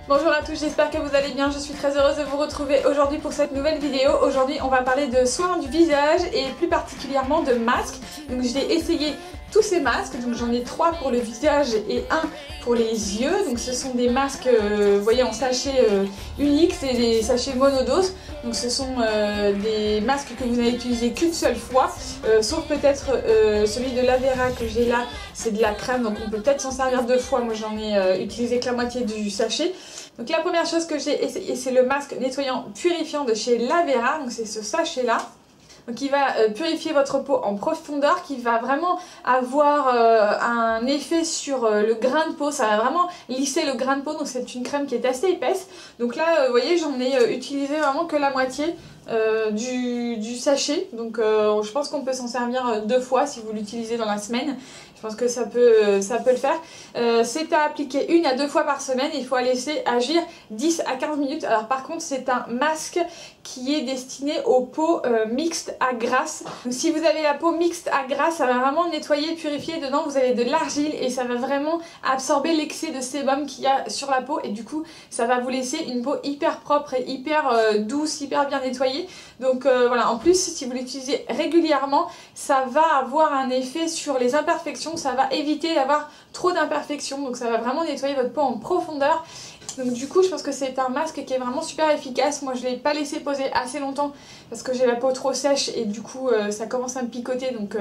Bonjour à tous, j'espère que vous allez bien, je suis très heureuse de vous retrouver aujourd'hui pour cette nouvelle vidéo. Aujourd'hui on va parler de soins du visage et plus particulièrement de masques. Donc j'ai essayé tous ces masques, donc j'en ai 3 pour le visage et 1 pour les yeux. Donc ce sont des masques, vous voyez, en sachet unique, c'est des sachets monodose. Donc ce sont des masques que vous n'avez utilisé qu'une seule fois, sauf peut-être celui de l'Avera que j'ai là, c'est de la crème, donc on peut peut-être s'en servir 2 fois. Moi j'en ai utilisé que la moitié du sachet. Donc la première chose que j'ai essayé, c'est le masque nettoyant purifiant de chez l'Avera, donc c'est ce sachet là. Donc il va purifier votre peau en profondeur, qui va vraiment avoir un effet sur le grain de peau, ça va vraiment lisser le grain de peau, donc c'est une crème qui est assez épaisse. Donc là vous voyez, j'en ai utilisé vraiment que la moitié du sachet, donc je pense qu'on peut s'en servir 2 fois si vous l'utilisez dans la semaine. Je pense que ça peut le faire. C'est à appliquer 1 à 2 fois par semaine. Il faut laisser agir 10 à 15 minutes. Alors par contre, c'est un masque qui est destiné aux peaux mixtes à grasse. Donc si vous avez la peau mixte à grasse, ça va vraiment nettoyer, purifier. Dedans, vous avez de l'argile et ça va vraiment absorber l'excès de sébum qu'il y a sur la peau. Et du coup, ça va vous laisser une peau hyper propre et hyper douce, hyper bien nettoyée. Donc voilà, en plus, si vous l'utilisez régulièrement, ça va avoir un effet sur les imperfections. Ça va éviter d'avoir trop d'imperfections, donc ça va vraiment nettoyer votre peau en profondeur. Donc du coup je pense que c'est un masque qui est vraiment super efficace. Moi je ne l'ai pas laissé poser assez longtemps parce que j'ai la peau trop sèche et du coup ça commence à me picoter, donc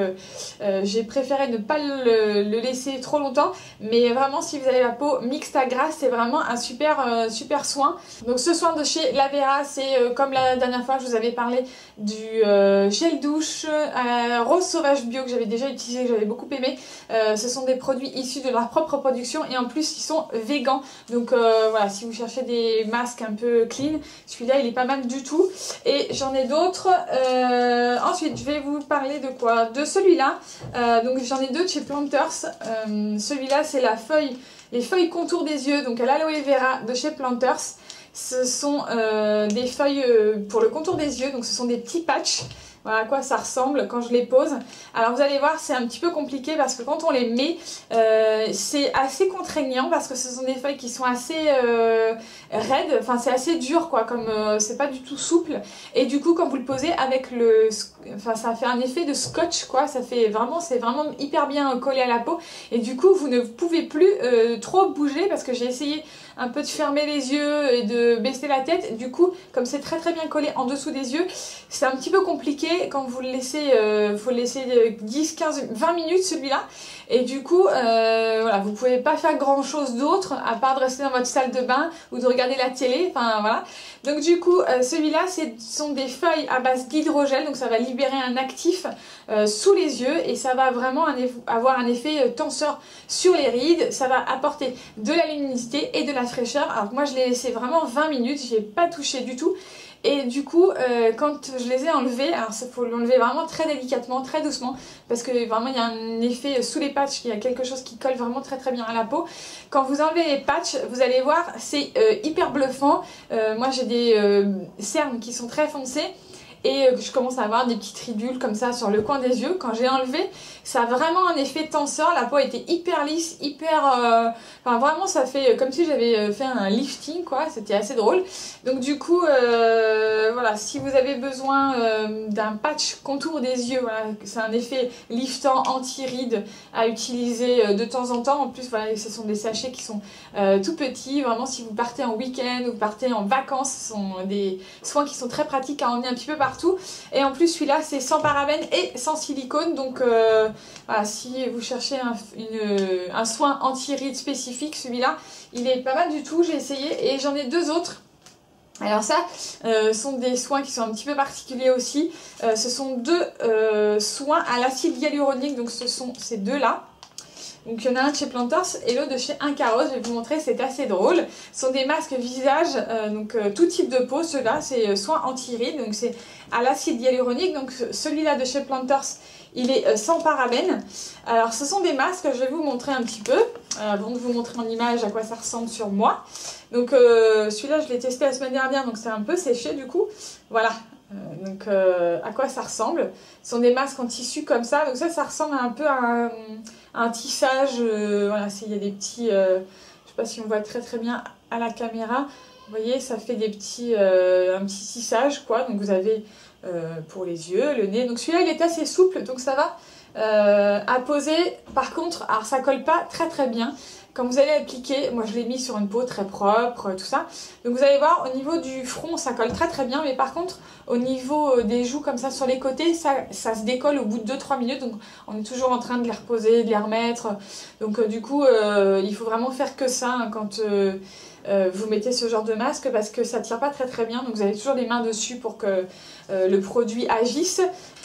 j'ai préféré ne pas le laisser trop longtemps. Mais vraiment, si vous avez la peau mixte à grasse, c'est vraiment un super soin. Donc ce soin de chez l'Avera, c'est comme la dernière fois je vous avais parlé du gel douche rose sauvage bio que j'avais déjà utilisé, que j'avais beaucoup aimé. Ce sont des produits issus de leur propre production et en plus ils sont végans. Donc voilà, si vous cherchez des masques un peu clean, celui-là il est pas mal du tout. Et j'en ai d'autres. Ensuite je vais vous parler de quoi? De celui-là. Donc j'en ai 2 de chez Planters. Celui-là c'est les feuilles contour des yeux, donc à l'aloe vera de chez Planters. Ce sont des feuilles pour le contour des yeux, donc ce sont des petits patchs. Voilà à quoi ça ressemble quand je les pose. Alors vous allez voir, c'est un petit peu compliqué parce que quand on les met, c'est assez contraignant parce que ce sont des feuilles qui sont assez raides, enfin c'est assez dur quoi, comme c'est pas du tout souple. Et du coup quand vous le posez avec enfin ça fait un effet de scotch quoi, c'est vraiment hyper bien collé à la peau. Et du coup vous ne pouvez plus trop bouger parce que j'ai essayé un peu de fermer les yeux et de baisser la tête. Du coup, comme c'est très bien collé en dessous des yeux, c'est un petit peu compliqué quand vous le laissez, faut le laisser 10, 15, 20 minutes celui-là. Et du coup, voilà, vous pouvez pas faire grand chose d'autre à part de rester dans votre salle de bain ou de regarder la télé, enfin voilà. Donc du coup, celui-là, ce sont des feuilles à base d'hydrogel, donc ça va libérer un actif sous les yeux et ça va vraiment avoir un effet tenseur sur les rides. Ça va apporter de la luminosité et de la fraîcheur. Alors moi je l'ai laissé vraiment 20 minutes, j'ai pas touché du tout. Et du coup, quand je les ai enlevés, alors il faut l'enlever vraiment très délicatement, très doucement, parce que vraiment il y a un effet sous les patchs, il y a quelque chose qui colle vraiment très bien à la peau. Quand vous enlevez les patchs, vous allez voir, c'est hyper bluffant. Moi j'ai des cernes qui sont très foncées. Et je commence à avoir des petites ridules comme ça sur le coin des yeux. Quand j'ai enlevé, ça a vraiment un effet tenseur. La peau était hyper lisse, enfin vraiment ça fait comme si j'avais fait un lifting quoi. C'était assez drôle. Donc du coup, voilà, si vous avez besoin d'un patch contour des yeux, voilà, c'est un effet liftant anti-rides à utiliser de temps en temps. En plus, voilà, ce sont des sachets qui sont tout petits. Vraiment, si vous partez en week-end ou vous partez en vacances, ce sont des soins qui sont très pratiques à emmener un petit peu partout. Et en plus celui-là c'est sans parabènes et sans silicone, donc voilà, si vous cherchez un soin anti-rides spécifique, celui-là il est pas mal du tout. J'ai essayé et j'en ai 2 autres. Alors ça, sont des soins qui sont un petit peu particuliers aussi. Ce sont 2 soins à l'acide hyaluronique, donc ce sont ces 2-là. Donc il y en a un de chez Planters et l'autre de chez Incaros, je vais vous montrer, c'est assez drôle. Ce sont des masques visage, donc tout type de peau. Ceux-là, c'est soin anti-rides, donc c'est à l'acide hyaluronique. Donc celui-là de chez Planters, il est sans parabènes. Alors ce sont des masques, je vais vous montrer un petit peu, avant de vous montrer en image à quoi ça ressemble sur moi. Donc celui-là je l'ai testé la semaine dernière, donc c'est un peu séché du coup. Voilà, donc à quoi ça ressemble. Ce sont des masques en tissu comme ça, donc ça ressemble un peu à un tissage, voilà, il y a des petits, je sais pas si on voit très bien à la caméra. Vous voyez, ça fait des petits, un petit tissage quoi. Donc vous avez pour les yeux, le nez. Donc celui-là il est assez souple, donc ça va. À poser, par contre, alors ça colle pas très bien. Quand vous allez appliquer, moi je l'ai mis sur une peau très propre, tout ça. Donc vous allez voir, au niveau du front, ça colle très bien. Mais par contre, au niveau des joues, comme ça, sur les côtés, ça se décolle au bout de 2-3 minutes. Donc on est toujours en train de les reposer, de les remettre. Donc du coup, il faut vraiment faire que ça hein, quand vous mettez ce genre de masque. Parce que ça ne tire pas très bien. Donc vous avez toujours les mains dessus pour que le produit agisse.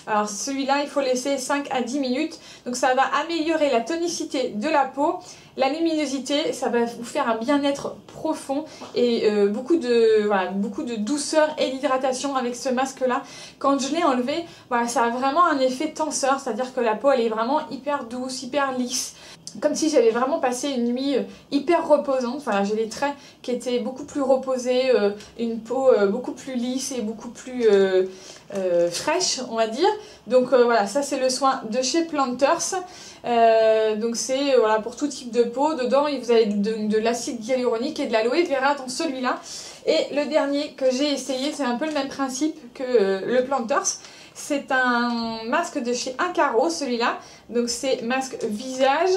Alors celui-là, il faut laisser 5 à 10 minutes. Donc ça va améliorer la tonicité de la peau, la luminosité, ça va vous faire un bien-être profond et beaucoup de douceur et d'hydratation avec ce masque-là. Quand je l'ai enlevé, voilà, ça a vraiment un effet tenseur, c'est-à-dire que la peau, elle est vraiment hyper douce, hyper lisse. Comme si j'avais vraiment passé une nuit hyper reposante. Enfin, j'ai les traits qui étaient beaucoup plus reposés, une peau beaucoup plus lisse et beaucoup plus fraîche, on va dire. Donc voilà, ça c'est le soin de chez Planters. Donc c'est voilà, pour tout type de peau. Dedans, vous avez de l'acide hyaluronique et de l'aloe vera dans celui-là. Et le dernier que j'ai essayé, c'est un peu le même principe que le Planters. C'est un masque de chez Incaro, celui-là. Donc c'est masque visage.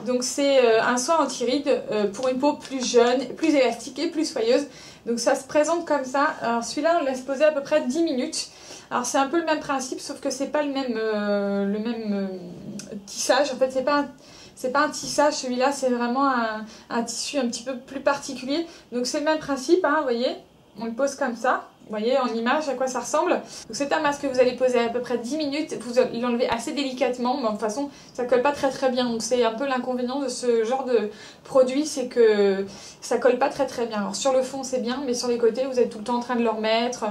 Donc c'est un soin anti-rides pour une peau plus jeune, plus élastique et plus soyeuse. Donc ça se présente comme ça. Alors celui-là, on le laisse poser à peu près 10 minutes. Alors c'est un peu le même principe, sauf que c'est pas le même tissage. En fait, c'est pas un tissage, celui-là, c'est vraiment un tissu un petit peu plus particulier. Donc c'est le même principe, hein, vous voyez. On le pose comme ça. Vous voyez en image à quoi ça ressemble. Donc c'est un masque que vous allez poser à peu près 10 minutes. Vous l'enlevez assez délicatement, mais de toute façon ça colle pas très bien. Donc c'est un peu l'inconvénient de ce genre de produit, c'est que ça colle pas très bien. Alors sur le fond c'est bien, mais sur les côtés vous êtes tout le temps en train de le remettre.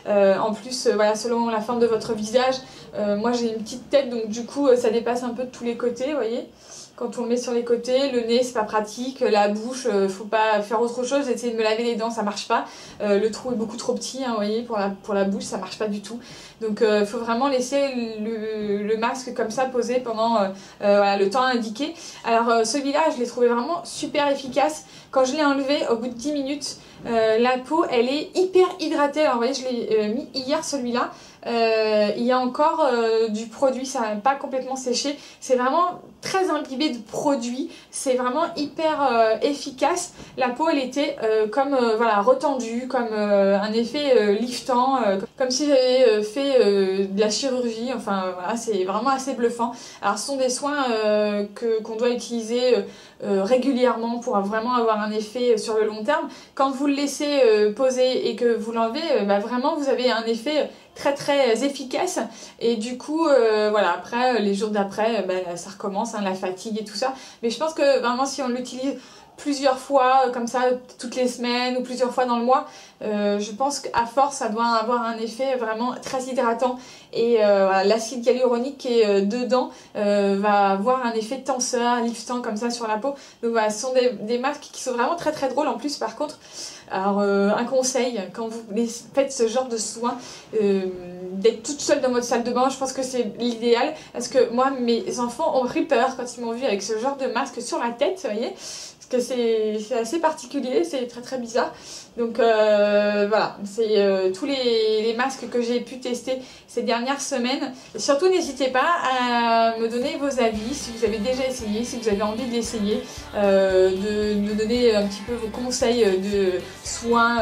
En plus voilà, selon la forme de votre visage, moi j'ai une petite tête, donc du coup ça dépasse un peu de tous les côtés, vous voyez. Quand on le met sur les côtés, le nez c'est pas pratique, la bouche, faut pas faire autre chose, essayer de me laver les dents, ça marche pas. Le trou est beaucoup trop petit, hein, vous voyez, pour la bouche, ça marche pas du tout. Donc il faut vraiment laisser le masque comme ça posé pendant voilà, le temps indiqué. Alors celui-là, je l'ai trouvé vraiment super efficace. Quand je l'ai enlevé, au bout de 10 minutes, la peau, elle est hyper hydratée. Alors vous voyez, je l'ai mis hier celui-là. Il y a encore du produit, ça n'a pas complètement séché. C'est vraiment très imbibé de produit. C'est vraiment hyper efficace. La peau, elle était comme voilà, retendue, comme un effet liftant, comme si j'avais fait de la chirurgie. Enfin voilà, c'est vraiment assez bluffant. Alors ce sont des soins qu'on doit utiliser régulièrement pour vraiment avoir un effet sur le long terme. Quand vous le laissez poser et que vous l'enlevez, bah, vraiment vous avez un effet très efficace. Et du coup voilà, après les jours d'après ça recommence, hein, la fatigue et tout ça. Mais je pense que vraiment si on l'utilise plusieurs fois comme ça toutes les semaines ou plusieurs fois dans le mois, je pense qu'à force ça doit avoir un effet vraiment très hydratant. Et voilà, l'acide hyaluronique qui est dedans va avoir un effet tenseur, liftant comme ça sur la peau. Donc voilà, ce sont des masques qui sont vraiment très drôles en plus. Par contre, alors un conseil, quand vous faites ce genre de soins, d'être toute seule dans votre salle de bain, je pense que c'est l'idéal. Parce que moi, mes enfants ont pris peur quand ils m'ont vu avec ce genre de masque sur la tête, vous voyez. Parce que c'est assez particulier, c'est très bizarre. Donc voilà, c'est tous les masques que j'ai pu tester ces dernières semaines. Et surtout n'hésitez pas à me donner vos avis, si vous avez déjà essayé, si vous avez envie d'essayer, de me donner un petit peu vos conseils de soins,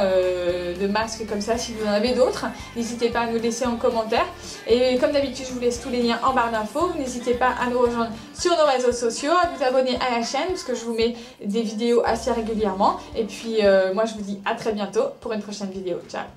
de masques comme ça, si vous en avez d'autres. N'hésitez pas à nous laisser en commentaire. Et comme d'habitude, je vous laisse tous les liens en barre d'infos. N'hésitez pas à nous rejoindre sur nos réseaux sociaux, à vous abonner à la chaîne, parce que je vous mets des vidéos assez régulièrement. Et puis moi je vous dis à très bientôt pour une prochaine vidéo. Ciao!